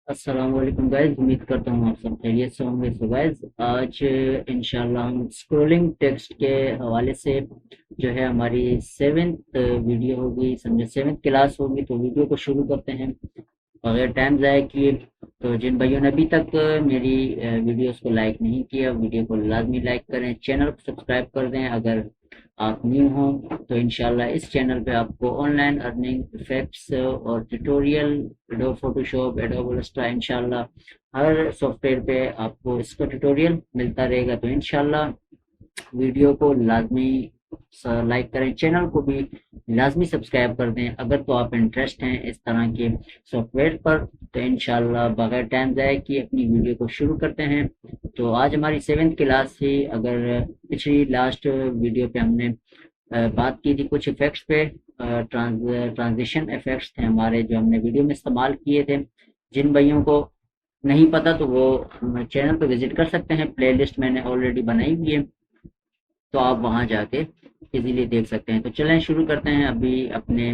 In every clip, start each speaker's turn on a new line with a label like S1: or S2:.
S1: अस्सलाम वालेकुम गाइस। उम्मीद करता हूँ आप सब खैरियत से होंगे। सो गाइस, आज इंशाल्लाह हम स्क्रोलिंग टेक्स्ट के हवाले से जो है हमारी सेवेंथ वीडियो होगी, समझे सेवेंथ क्लास होगी। तो वीडियो को शुरू करते हैं बगैर टाइम ज़ाया किए। तो जिन भाइयों ने अभी तक मेरी वीडियोस को लाइक नहीं किया, वीडियो को लाजमी लाइक करें, चैनल को सब्सक्राइब कर दें अगर आप न्यू हों। तो इंशाल्लाह इस चैनल पे आपको ऑनलाइन अर्निंग इफेक्ट्स और ट्यूटोरियल, एडोब फोटोशॉप, एडोब इलस्ट्रा, इंशाल्लाह हर सॉफ्टवेयर पे आपको इसका ट्यूटोरियल मिलता रहेगा। तो इंशाल्लाह वीडियो को लाजमी लाइक करें, चैनल को भी लाजमी सब्सक्राइब कर दें अगर तो आप इंटरेस्ट हैं इस तरह के सॉफ्टवेयर पर। तो इंशाल्लाह बगैर टाइम ज़ाया किए अपनी वीडियो को शुरू करते हैं। तो आज हमारी सेवेंथ क्लास थी। अगर पिछली लास्ट वीडियो पे हमने बात की थी कुछ इफेक्ट्स पे, ट्रांजिशन इफेक्ट्स थे हमारे जो हमने वीडियो में इस्तेमाल किए थे। जिन भाइयों को नहीं पता तो वो चैनल पे विजिट कर सकते हैं, प्लेलिस्ट मैंने ऑलरेडी बनाई हुई है, तो आप वहां जाके इजीली देख सकते हैं। तो चलें शुरू करते हैं अभी अपने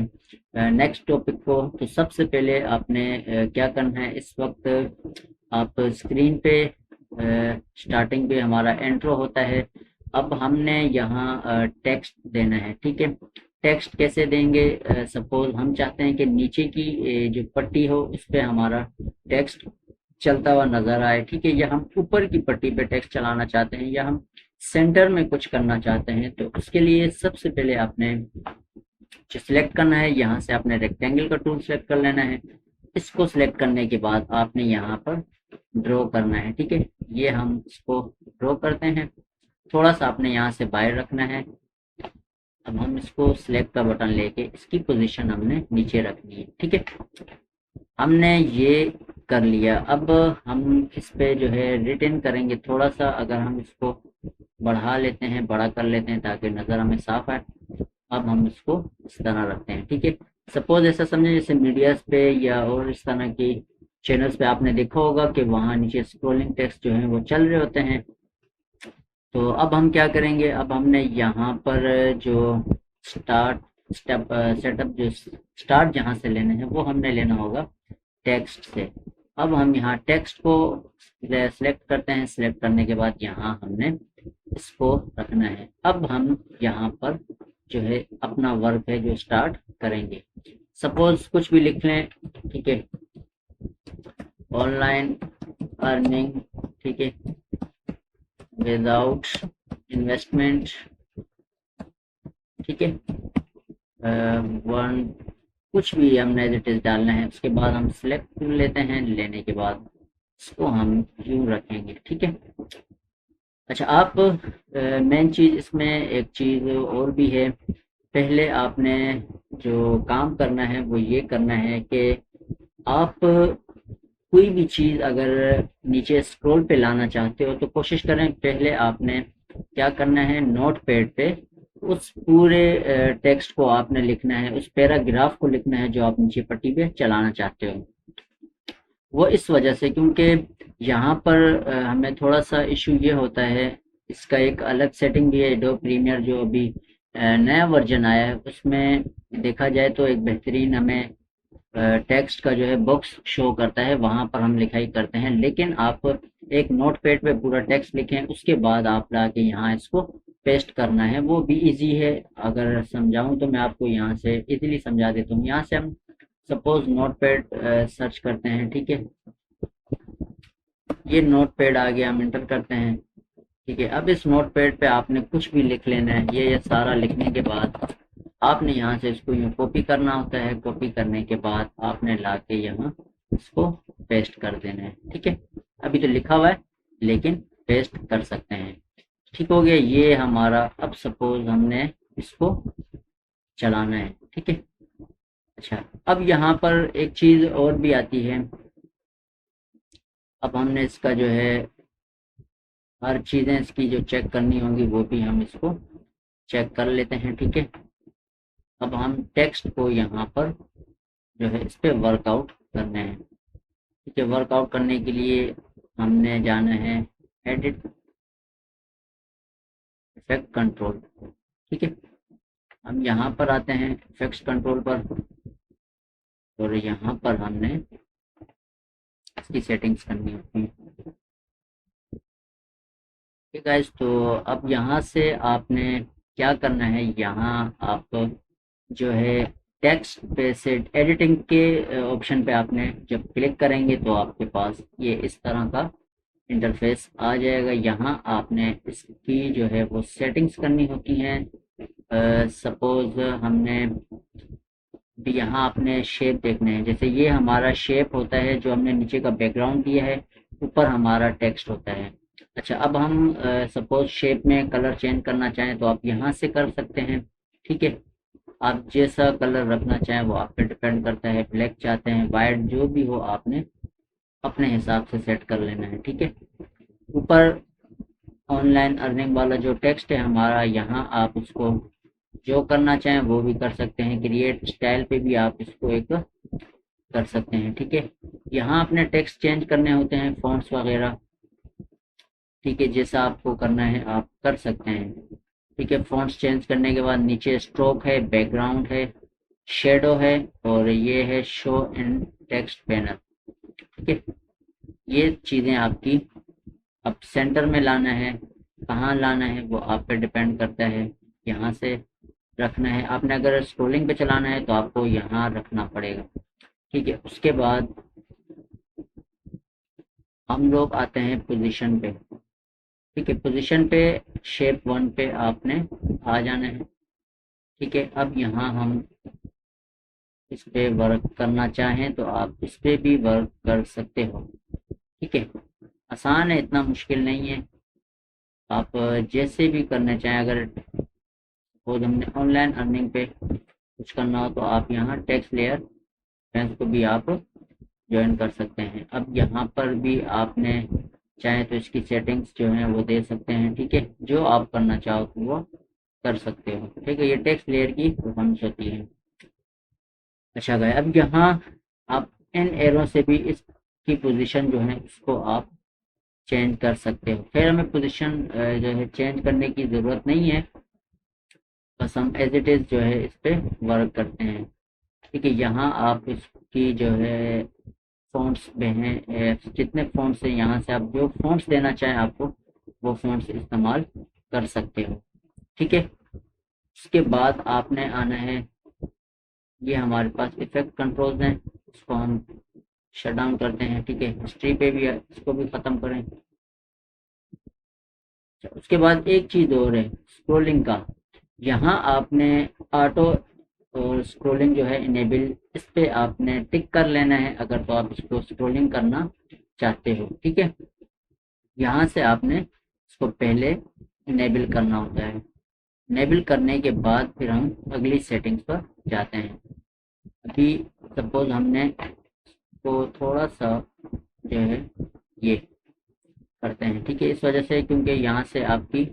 S1: नेक्स्ट टॉपिक को। तो सबसे पहले आपने क्या करना है इस वक्त, आप स्क्रीन पे स्टार्टिंग पे हमारा इंट्रो होता है। अब हमने यहाँ टेक्स्ट देना है, ठीक है। टेक्स्ट कैसे देंगे? सपोज हम चाहते हैं कि नीचे की जो पट्टी हो उस पे हमारा टेक्स्ट चलता हुआ नजर आए, ठीक है। या हम ऊपर की पट्टी पे टेक्स्ट चलाना चाहते हैं, या हम सेंटर में कुछ करना चाहते हैं। तो उसके लिए सबसे पहले आपने जो सिलेक्ट करना है, यहाँ से आपने रेक्टेंगल का टूल सेलेक्ट कर लेना है। इसको सिलेक्ट करने के बाद आपने यहाँ पर ड्रॉ करना है, ठीक है। ये हम इसको ड्रॉ करते हैं, थोड़ा सा आपने यहाँ से बाहर रखना है। अब हम इसको सिलेक्ट का बटन लेके इसकी पोजीशन हमने नीचे रखनी है, ठीक है। हमने ये कर लिया। अब हम इस पे जो है रिटेन करेंगे थोड़ा सा। अगर हम इसको बढ़ा लेते हैं, बड़ा कर लेते हैं ताकि नज़र हमें साफ आए। अब हम इसको इस तरह रखते हैं, ठीक है। सपोज ऐसा समझे जैसे मीडियाज पे या और इस तरह की चैनल्स पे आपने देखा होगा कि वहाँ नीचे स्क्रोलिंग टेक्स्ट जो है वो चल रहे होते हैं। तो अब हम क्या करेंगे, अब हमने यहाँ पर जो स्टार्ट स्टेप सेटअप, जो स्टार्ट जहाँ से लेना है वो हमने लेना होगा टेक्स्ट से। अब हम यहाँ टेक्स्ट को सिलेक्ट करते हैं। सिलेक्ट करने के बाद यहाँ हमने इसको रखना है। अब हम यहाँ पर जो है अपना वर्क है जो स्टार्ट करेंगे। सपोज कुछ भी लिख लें, ठीक है। ऑनलाइन अर्निंग, ठीक है, विदाउट इन्वेस्टमेंट, ठीक है। वन कुछ भी हमने एज इट इज डालना है। उसके बाद हम सिलेक्ट लेते हैं, लेने के बाद इसको हम यूं रखेंगे, ठीक है। अच्छा, आप मेन चीज़ इसमें एक चीज़ और भी है। पहले आपने जो काम करना है वो ये करना है कि आप कोई भी चीज़ अगर नीचे स्क्रॉल पे लाना चाहते हो तो कोशिश करें पहले आपने क्या करना है, नोट पैड पे उस पूरे टेक्स्ट को आपने लिखना है, उस पैराग्राफ को लिखना है जो आप नीचे पट्टी पे चलाना चाहते हो। वो इस वजह से क्योंकि यहाँ पर हमें थोड़ा सा इशू ये होता है। इसका एक अलग सेटिंग भी है, एडोब प्रीमियर जो अभी नया वर्जन आया है उसमें देखा जाए तो एक बेहतरीन हमें टेक्स्ट का जो है बॉक्स शो करता है, वहां पर हम लिखाई करते हैं। लेकिन आप एक नोट पैड पे पूरा टेक्स्ट लिखें, उसके बाद आप लाके यहाँ इसको पेस्ट करना है, वो भी इजी है। अगर समझाऊं तो मैं आपको यहाँ से इजीली समझा देता हूँ। यहाँ से हम सपोज नोट पैड सर्च करते हैं, ठीक है। ये नोट पैड आ गया, हम इंटर करते हैं, ठीक है। अब इस नोट पैड पे आपने कुछ भी लिख लेना है। ये सारा लिखने के बाद आपने यहाँ से इसको यूँ कॉपी करना होता है। कॉपी करने के बाद आपने लाके यहाँ इसको पेस्ट कर देना है, ठीक है। अभी तो लिखा हुआ है लेकिन पेस्ट कर सकते हैं, ठीक हो गया। ये हमारा, अब सपोज हमने इसको चलाना है, ठीक है। अच्छा, अब यहाँ पर एक चीज़ और भी आती है। अब हमने इसका जो है हर चीज़ें इसकी जो चेक करनी होंगी वो भी हम इसको चेक कर लेते हैं, ठीक है। अब हम टेक्स्ट को यहाँ पर जो है इस पे वर्कआउट करना है, ठीक है। वर्कआउट करने के लिए हमने जाना है एडिट इफेक्ट कंट्रोल, ठीक है। हम यहाँ पर आते हैं इफेक्ट्स कंट्रोल पर, और यहाँ पर हमने इसकी सेटिंग्स करनी होती है। ठीक है गाइस, तो अब यहाँ से आपने क्या करना है, यहाँ आप जो है टेक्स्ट पे से एडिटिंग के ऑप्शन पे आपने जब क्लिक करेंगे तो आपके पास ये इस तरह का इंटरफेस आ जाएगा। यहाँ आपने इसकी जो है वो सेटिंग्स करनी होती हैं। सपोज हमने भी यहाँ आपने शेप देखने हैं, जैसे ये हमारा शेप होता है जो हमने नीचे का बैकग्राउंड दिया है, ऊपर हमारा टेक्स्ट होता है। अच्छा, अब हम सपोज शेप में कलर चेंज करना चाहें तो आप यहाँ से कर सकते हैं। ठीक है, आप जैसा कलर रखना चाहें वो आप पे डिपेंड करता है, ब्लैक चाहते हैं, वाइट, जो भी हो आपने अपने हिसाब से सेट कर लेना है। ठीक है, ऊपर ऑनलाइन अर्निंग वाला जो टेक्स्ट है हमारा, यहाँ आप उसको जो करना चाहें वो भी कर सकते हैं। क्रिएट स्टाइल पे भी आप इसको एक कर सकते हैं। ठीक है, यहाँ अपने टेक्स्ट चेंज करने होते हैं, फॉन्ट्स वगैरह। ठीक है, जैसा आपको करना है आप कर सकते हैं। ठीक है, फॉन्ट्स चेंज करने के बाद नीचे स्ट्रोक है, बैकग्राउंड है, शेडो है, और ये है शो इन टेक्स्ट पैनल। ठीक है, ये चीज़ें आपकी अब सेंटर में लाना है, कहाँ लाना है वो आप पे डिपेंड करता है। यहाँ से रखना है आपने, अगर स्क्रोलिंग पे चलाना है तो आपको यहाँ रखना पड़ेगा। ठीक है, उसके बाद हम लोग आते हैं पोजीशन पे। ठीक है, पोजीशन पे शेप 1 पे आपने आ जाना है। ठीक है, अब यहाँ हम इस पे वर्क करना चाहें तो आप इस पे भी वर्क कर सकते हो। ठीक है, आसान है, इतना मुश्किल नहीं है। आप जैसे भी करना चाहें, अगर सपोज हमने ऑनलाइन अर्निंग पे कुछ करना हो तो आप यहाँ टेक्स्ट लेयर फ्रेंड्स को भी आप ज्वाइन कर सकते हैं। अब यहाँ पर भी आपने चाहे तो इसकी सेटिंग्स जो है वो दे सकते हैं। ठीक है, जो आप करना चाहो तो वो कर सकते हो। ठीक है, ये टेक्स्ट लेयर की परफॉर्मेंस होती है। अच्छा गया, अब यहाँ आप इन एरो से भी इसकी पोजीशन जो है इसको आप चेंज कर सकते हो। फिर हमें पोजीशन जो है चेंज करने की ज़रूरत नहीं है, बस हम एज इट इज़ जो है इस पे वर्क करते हैं। ठीक है, यहाँ आप इसकी जो है फ़ॉन्ट्स में हैं, जितने फ़ॉन्ट्स हैं यहाँ से आप जो फ़ॉन्ट्स देना चाहें आपको वो फ़ॉन्ट्स इस्तेमाल कर सकते हो। ठीक है, उसके बाद आपने आना है, ये हमारे पास इफेक्ट कंट्रोल्स हैं, इसको हम शट डाउन करते हैं। ठीक है, हिस्ट्री पे भी है, इसको भी ख़त्म करें। उसके बाद एक चीज़ और है स्क्रोलिंग का, यहाँ आपने ऑटो और स्क्रोलिंग जो है इनेबल, इस पे आपने टिक कर लेना है अगर तो आप इसको स्क्रोलिंग करना चाहते हो। ठीक है, यहाँ से आपने इसको पहले इनेबल करना होता है। इनेबल करने के बाद फिर हम अगली सेटिंग्स पर जाते हैं। अभी सपोज हमने इसको थोड़ा सा जो है ये करते हैं। ठीक है, इस वजह से क्योंकि यहाँ से आपकी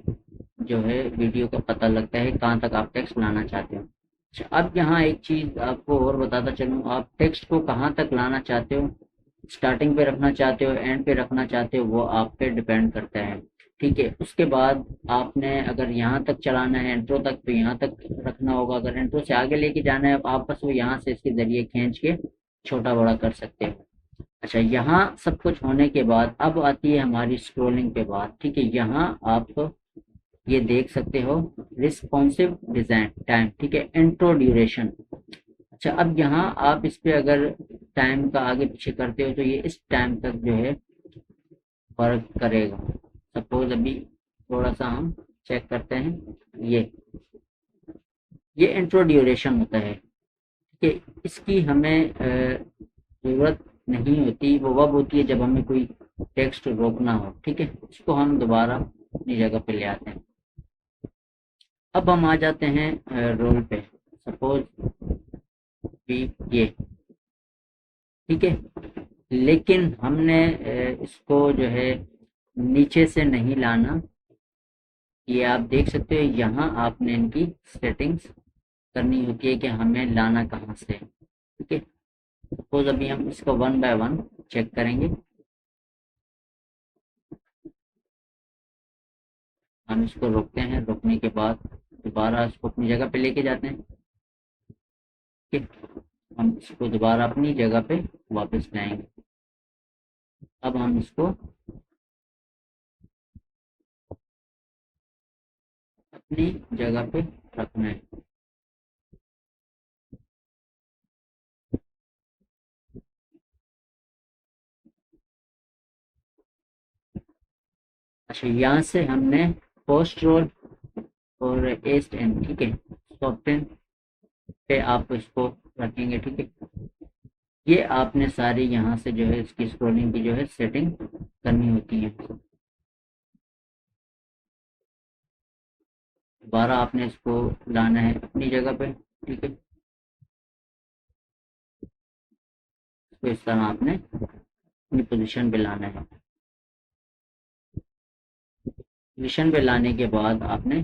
S1: जो है वीडियो का पता लगता है कहाँ तक आप टेक्स्ट लाना चाहते हो। अच्छा, अब यहाँ एक चीज़ आपको और बताता चलूँ, आप टेक्स्ट को कहाँ तक लाना चाहते हो, स्टार्टिंग पे रखना चाहते हो, एंड पे रखना चाहते हो, वो आप पे डिपेंड करता है। ठीक है, उसके बाद आपने अगर यहाँ तक चलाना है इंट्रो तक तो यहाँ तक रखना होगा, अगर इंट्रो से आगे लेके जाना है आप बस वो यहाँ से इसके ज़रिए खींच के छोटा बड़ा कर सकते हो। अच्छा, यहाँ सब कुछ होने के बाद अब आती है हमारी स्क्रोलिंग पे बात। ठीक है, यहाँ आप ये देख सकते हो रिस्पॉन्सिव डिजाइन टाइम। ठीक है, इंट्रो ड्यूरेशन। अच्छा, अब यहाँ आप इस पे अगर टाइम का आगे पीछे करते हो तो ये इस टाइम तक जो है वर्क करेगा। सपोज अभी थोड़ा सा हम चेक करते हैं, ये इंट्रो ड्यूरेशन होता है। ठीक है, इसकी हमें ज़रूरत नहीं होती, वो वब होती है जब हमें कोई टेक्स्ट रोकना हो। ठीक है, इसको हम दोबारा अपनी जगह पे ले आते हैं। अब हम आ जाते हैं रोल पे। सपोज भी ये, ठीक है, लेकिन हमने इसको जो है नीचे से नहीं लाना। ये आप देख सकते हो, यहाँ आपने इनकी सेटिंग्स करनी होती है कि हमें लाना कहाँ से है। ठीक है, सपोज अभी हम इसको 1 बाय 1 चेक करेंगे। हम इसको रोकते हैं, रोकने के बाद दोबारा इसको अपनी जगह पे लेके जाते हैं। ठीक है, हम इसको दोबारा अपनी जगह पे वापस लाएंगे। अब हम इसको अपनी जगह पे रखना है। अच्छा, यहाँ से हमने पोस्ट रोल और एस्ट एंड, ठीक है, सॉफ्टवेयर पे आप इसको रखेंगे, ठीक है। ये आपने सारी यहाँ से जो है इसकी स्क्रोलिंग की जो है सेटिंग करनी होती है। दोबारा आपने इसको लाना है अपनी जगह पे, ठीक है। तो इस तरह आपने अपनी पोजीशन पे लाना है। पोजीशन पे लाने के बाद आपने,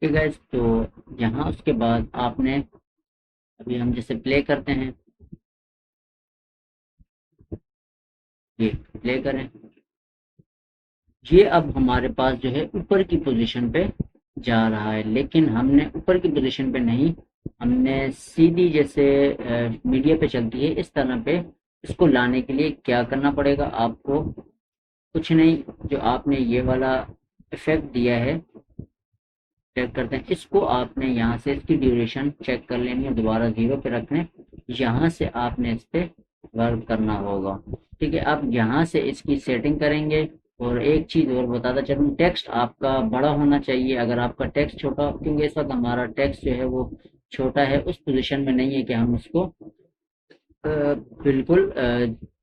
S1: ठीक है, तो यहाँ उसके बाद आपने, अभी हम जैसे प्ले करते हैं, ये प्ले करें, ये अब हमारे पास जो है ऊपर की पोजीशन पे जा रहा है, लेकिन हमने ऊपर की पोजीशन पे नहीं, हमने सीधी जैसे मीडिया पे चलती है इस तरह पे इसको लाने के लिए क्या करना पड़ेगा आपको, कुछ नहीं, जो आपने ये वाला इफेक्ट दिया है, चेक करते हैं इसको, आपने यहाँ से इसकी ड्यूरेशन चेक कर लेनी है, दोबारा 0 पे रखने, यहाँ से आपने इस पे वर्क करना होगा, ठीक है। आप यहाँ से इसकी सेटिंग करेंगे। और एक चीज़ और बताता चलूँ, टेक्स्ट आपका बड़ा होना चाहिए, अगर आपका टेक्स्ट छोटा, क्योंकि इस वक्त हमारा टेक्स्ट जो है वो छोटा है, उस पोजीशन में नहीं है कि हम उसको बिल्कुल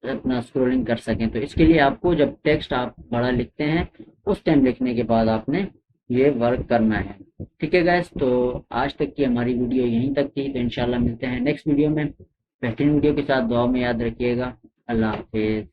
S1: अपना स्क्रॉलिंग कर सकें। तो इसके लिए आपको जब टेक्स्ट आप बड़ा लिखते हैं उस टाइम लिखने के बाद आपने ये वर्क करना है, ठीक है गाइस। तो आज तक की हमारी वीडियो यहीं तक थी, तो इंशाल्लाह मिलते हैं नेक्स्ट वीडियो में बेहतरीन वीडियो के साथ। दुआ में याद रखिएगा। अल्लाह हाफिज।